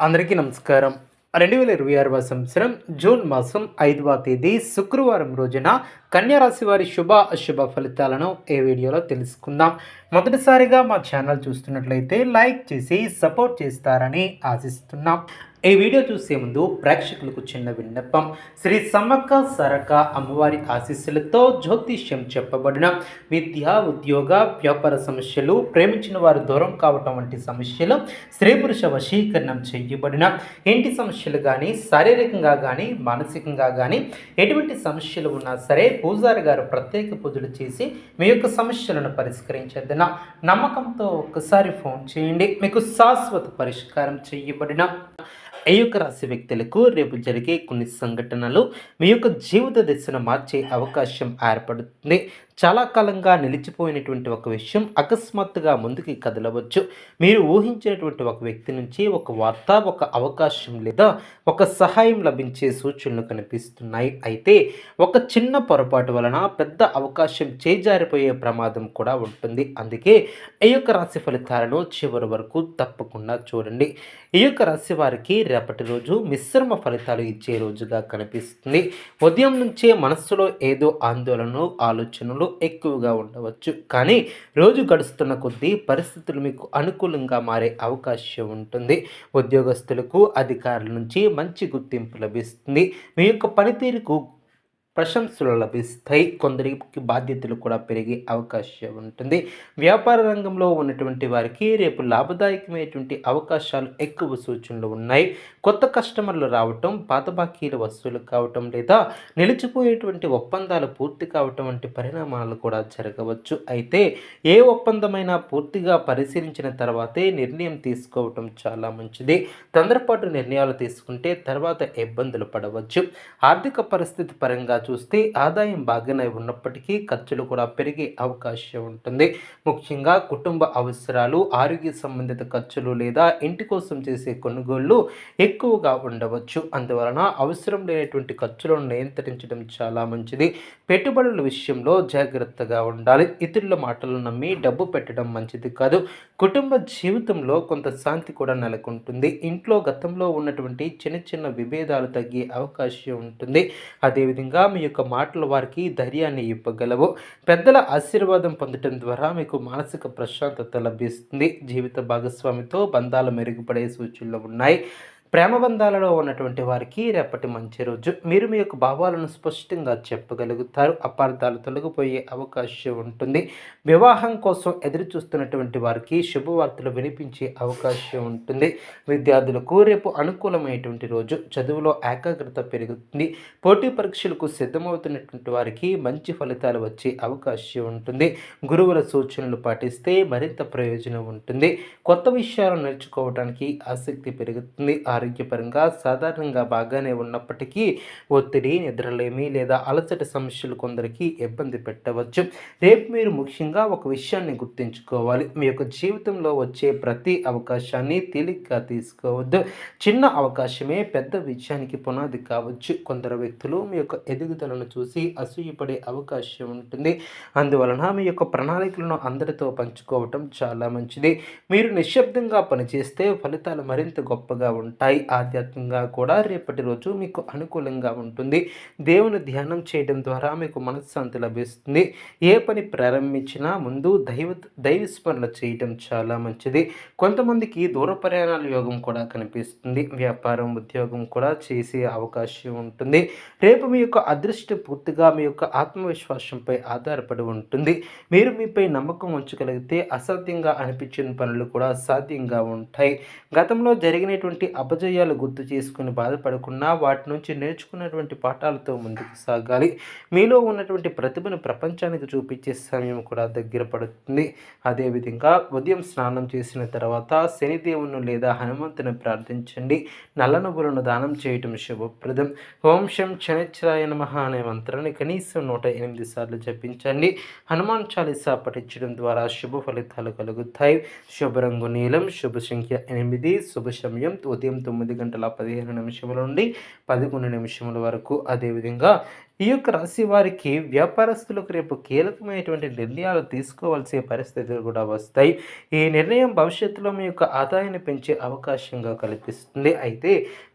అందరికీ నమస్కారం. 2026వ సంవత్సరం జూన్ మాసం 5వ తేదీ శుక్రవారం రోజున కన్యా రాశి వారి శుభ అశుభ ఫలితాలను ఈ వీడియోలో తెలుసుకుందాం. మొదటిసారిగా మా ఛానల్ చూస్తున్నట్లయితే లైక్ చేసి సపోర్ట్ చేస్తారని ఆశిస్తున్నాం. ఈ వీడియో చూసే ముందు ప్రేక్షకులకు చిన్న విన్నపం. శ్రీ సమ్మక్క సారక్క అమ్మవారి ఆశీస్సులతో జ్యోతిష్యం చెప్పబడిన విద్య, ఉద్యోగ, వ్యాపార సమస్యలు, ప్రేమించిన వారు దూరం కావటం వంటి సమస్యలు, స్త్రీ పురుష వశీకరణం చేయబడిన ఇంటి సమస్యలు కానీ, శారీరకంగా కానీ, మానసికంగా కానీ ఎటువంటి సమస్యలు ఉన్నా సరే పూజారి గారు ప్రత్యేక పూజలు చేసి మీ యొక్క సమస్యలను పరిష్కరించేద్దన నమ్మకంతో ఒక్కసారి ఫోన్ చేయండి. మీకు శాశ్వత పరిష్కారం చేయబడిన ఈ యొక్క రాశి వ్యక్తులకు రేపు జరిగే కొన్ని సంఘటనలు మీ యొక్క జీవిత దిశను మార్చే అవకాశం ఏర్పడుతుంది. చాలా కాలంగా నిలిచిపోయినటువంటి ఒక విషయం అకస్మాత్తుగా ముందుకి కదలవచ్చు. మీరు ఊహించినటువంటి ఒక వ్యక్తి నుంచి ఒక వార్త, ఒక అవకాశం లేదా ఒక సహాయం లభించే సూచనలు కనిపిస్తున్నాయి. అయితే ఒక చిన్న పొరపాటు వలన పెద్ద అవకాశం చేజారిపోయే ప్రమాదం కూడా ఉంటుంది. అందుకే ఈ యొక్క రాశి ఫలితాలను చివరి వరకు తప్పకుండా చూడండి. ఈ యొక్క రాశి వారికి రేపటి రోజు మిశ్రమ ఫలితాలు ఇచ్చే రోజుగా కనిపిస్తుంది. ఉదయం నుంచే మనస్సులో ఏదో ఆందోళనలు, ఆలోచనలు ఎక్కువగా ఉండవచ్చు. కానీ రోజు గడుస్తున్న కొద్దీ పరిస్థితులు మీకు అనుకూలంగా మారే అవకాశం ఉంటుంది. ఉద్యోగస్తులకు అధికారుల నుంచి మంచి గుర్తింపు లభిస్తుంది. మీ యొక్క పనితీరుకు ప్రశంసలు లభిస్తాయి. కొందరికి బాధ్యతలు కూడా పెరిగే అవకాశం ఉంటుంది. వ్యాపార రంగంలో ఉన్నటువంటి వారికి రేపు లాభదాయకమైనటువంటి అవకాశాలు ఎక్కువ సూచనలు ఉన్నాయి. కొత్త కస్టమర్లు రావటం, పాత బాకీల వసూలు కావటం లేదా నిలిచిపోయేటువంటి ఒప్పందాలు పూర్తి కావటం వంటి పరిణామాలు కూడా జరగవచ్చు. అయితే ఏ ఒప్పందమైనా పూర్తిగా పరిశీలించిన తర్వాతే నిర్ణయం తీసుకోవటం చాలా మంచిది. తొందరపాటు నిర్ణయాలు తీసుకుంటే తర్వాత ఇబ్బందులు పడవచ్చు. ఆర్థిక పరిస్థితి పరంగా చూస్తే ఆదాయం బాగానే ఉన్నప్పటికీ ఖర్చులు కూడా పెరిగే అవకాశం ఉంటుంది. ముఖ్యంగా కుటుంబ అవసరాలు, ఆరోగ్య సంబంధిత ఖర్చులు లేదా ఇంటి కోసం చేసే కొనుగోళ్లు ఎక్కువగా ఉండవచ్చు. అందువలన అవసరం లేనటువంటి ఖర్చులను నియంత్రించడం చాలా మంచిది. పెట్టుబడుల విషయంలో జాగ్రత్తగా ఉండాలి. ఇతరుల మాటలను నమ్మి డబ్బు పెట్టడం మంచిది కాదు. కుటుంబ జీవితంలో కొంత శాంతి కూడా నెలకొంటుంది. ఇంట్లో గతంలో ఉన్నటువంటి చిన్న చిన్న విభేదాలు తగ్గే అవకాశం ఉంటుంది. అదేవిధంగా మీ యొక్క మాటలు వారికి ధైర్యాన్ని ఇవ్వగలవు. పెద్దల ఆశీర్వాదం పొందడం ద్వారా మీకు మానసిక ప్రశాంతత లభిస్తుంది. జీవిత భాగస్వామితో బంధాలు మెరుగుపడే సూచనలు ఉన్నాయి. ప్రేమ బంధాలలో ఉన్నటువంటి వారికి రేపటి మంచి రోజు. మీరు మీ యొక్క భావాలను స్పష్టంగా చెప్పగలుగుతారు. అపార్థాలు తొలగిపోయే అవకాశం ఉంటుంది. వివాహం కోసం ఎదురు చూస్తున్నటువంటి వారికి శుభవార్తలు వినిపించే అవకాశం ఉంటుంది. విద్యార్థులకు రేపు అనుకూలమైనటువంటి రోజు. చదువులో ఏకాగ్రత పెరుగుతుంది. పోటీ పరీక్షలకు సిద్ధమవుతున్నటువంటి వారికి మంచి ఫలితాలు వచ్చే అవకాశం ఉంటుంది. గురువుల సూచనలు పాటిస్తే మరింత ప్రయోజనం ఉంటుంది. కొత్త విషయాలను నేర్చుకోవడానికి ఆసక్తి పెరుగుతుంది. ఆరోగ్యపరంగా సాధారణంగా బాగానే ఉన్నప్పటికీ ఒత్తిడి, నిద్రలేమి లేదా అలసట సమస్యలు కొందరికి ఇబ్బంది పెట్టవచ్చు. రేపు మీరు ముఖ్యంగా ఒక విషయాన్ని గుర్తుంచుకోవాలి. మీ యొక్క జీవితంలో వచ్చే ప్రతి అవకాశాన్ని తేలిగ్గా తీసుకోవద్దు. చిన్న అవకాశమే పెద్ద విజయానికి పునాది కావచ్చు. కొందరు వ్యక్తులు మీ యొక్క ఎదుగుదలను చూసి అసూయపడే అవకాశం ఉంటుంది. అందువలన మీ యొక్క ప్రణాళికలను అందరితో పంచుకోవటం చాలా మంచిది. మీరు నిశ్శబ్దంగా పనిచేస్తే ఫలితాలు మరింత గొప్పగా ఉంటాయి. ఆధ్యాత్మికంగా కూడా రేపటి రోజు మీకు అనుకూలంగా ఉంటుంది. దేవుని ధ్యానం చేయడం ద్వారా మీకు మనశ్శాంతి లభిస్తుంది. ఏ పని ప్రారంభించినా ముందు దైవస్మరణ చేయడం చాలా మంచిది. కొంతమందికి దూర ప్రయాణాల యోగం కూడా కనిపిస్తుంది. వ్యాపారం, ఉద్యోగం కూడా చేసే అవకాశం ఉంటుంది. రేపు మీ యొక్క అదృష్టం పూర్తిగా మీ యొక్క ఆత్మవిశ్వాసంపై ఆధారపడి ఉంటుంది. మీరు మీపై నమ్మకం ఉంచగలిగితే అసాధ్యంగా అనిపించిన పనులు కూడా సాధ్యంగా ఉంటాయి. గతంలో జరిగినటువంటి అపజయాలు గుర్తు చేసుకుని బాధపడకుండా వాటి నుంచి నేర్చుకున్నటువంటి పాఠాలతో ముందుకు సాగాలి. మీలో ఉన్నటువంటి ప్రతిభను ప్రపంచానికి చూపించే సమయం కూడా దగ్గర పడుతుంది. అదేవిధంగా ఉదయం స్నానం చేసిన తర్వాత శనిదేవుని లేదా హనుమంతుని ప్రార్థించండి. నల్ల నువ్వులను దానం చేయటం శుభప్రదం. ఓం శం శనిశ్చరాయ నమః అనే మంత్రాన్ని కనీసం 108 సార్లు జపించండి. హనుమాన్ చాలీసా పఠించడం ద్వారా శుభ ఫలితాలు కలుగుతాయి. శుభరంగు నీలం, శుభ సంఖ్య 8, శుభ సమయం ఉదయం 9 గంటల 15 నిమిషముల నుండి 11 నిమిషముల వరకు. అదేవిధంగా ఈ యొక్క రాశి వారికి వ్యాపారస్తులకు రేపు కీలకమైనటువంటి నిర్ణయాలు తీసుకోవాల్సిన పరిస్థితులు కూడా వస్తాయి. ఈ నిర్ణయం భవిష్యత్తులో మీ యొక్క ఆదాయాన్ని పెంచే అవకాశంగా కల్పిస్తుంది. అయితే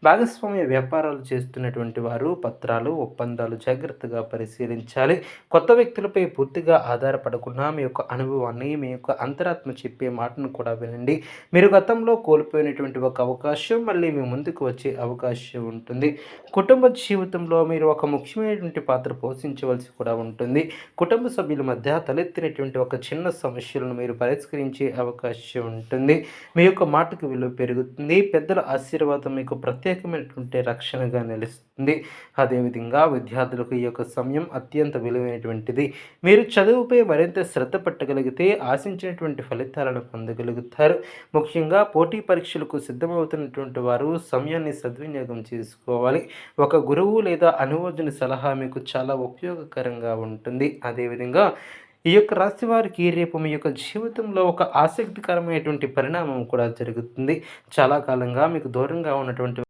భాగస్వామ్య వ్యాపారాలు చేస్తున్నటువంటి వారు పత్రాలు, ఒప్పందాలు జాగ్రత్తగా పరిశీలించాలి. కొత్త వ్యక్తులపై పూర్తిగా ఆధారపడకుండా మీ యొక్క అనుభవాన్ని, మీ యొక్క అంతరాత్మ చెప్పే మాటను కూడా వినండి. మీరు గతంలో కోల్పోయినటువంటి ఒక అవకాశం మళ్ళీ మీ ముందుకు వచ్చే అవకాశం ఉంటుంది. కుటుంబ జీవితంలో మీరు ఒక ముఖ్యమైనటువంటి పాత్ర పోషించవలసి కూడా ఉంటుంది. కుటుంబ సభ్యుల మధ్య తలెత్తినటువంటి ఒక చిన్న సమస్యలను మీరు పరిష్కరించే అవకాశం ఉంటుంది. మీ యొక్క మాటకు విలువ పెరుగుతుంది. పెద్దల ఆశీర్వాదం మీకు ప్రత్యేకమైనటువంటి రక్షణగా నిలుస్తుంది. అదేవిధంగా విద్యార్థులకు ఈ యొక్క సమయం అత్యంత విలువైనటువంటిది. మీరు చదువుపై మరింత శ్రద్ధ పట్టగలిగితే ఆశించినటువంటి ఫలితాలను పొందగలుగుతారు. ముఖ్యంగా పోటీ పరీక్షలకు సిద్ధమవుతున్నటువంటి వారు సమయాన్ని సద్వినియోగం చేసుకోవాలి. ఒక గురువు లేదా అనుభవజ్ఞుని సలహా మీకు చాలా ఉపయోగకరంగా ఉంటుంది. అదేవిధంగా ఈ యొక్క రాశి వారికి రేపు మీ యొక్క జీవితంలో ఒక ఆసక్తికరమైనటువంటి పరిణామం కూడా జరుగుతుంది. చాలా కాలంగా మీకు దూరంగా ఉన్నటువంటి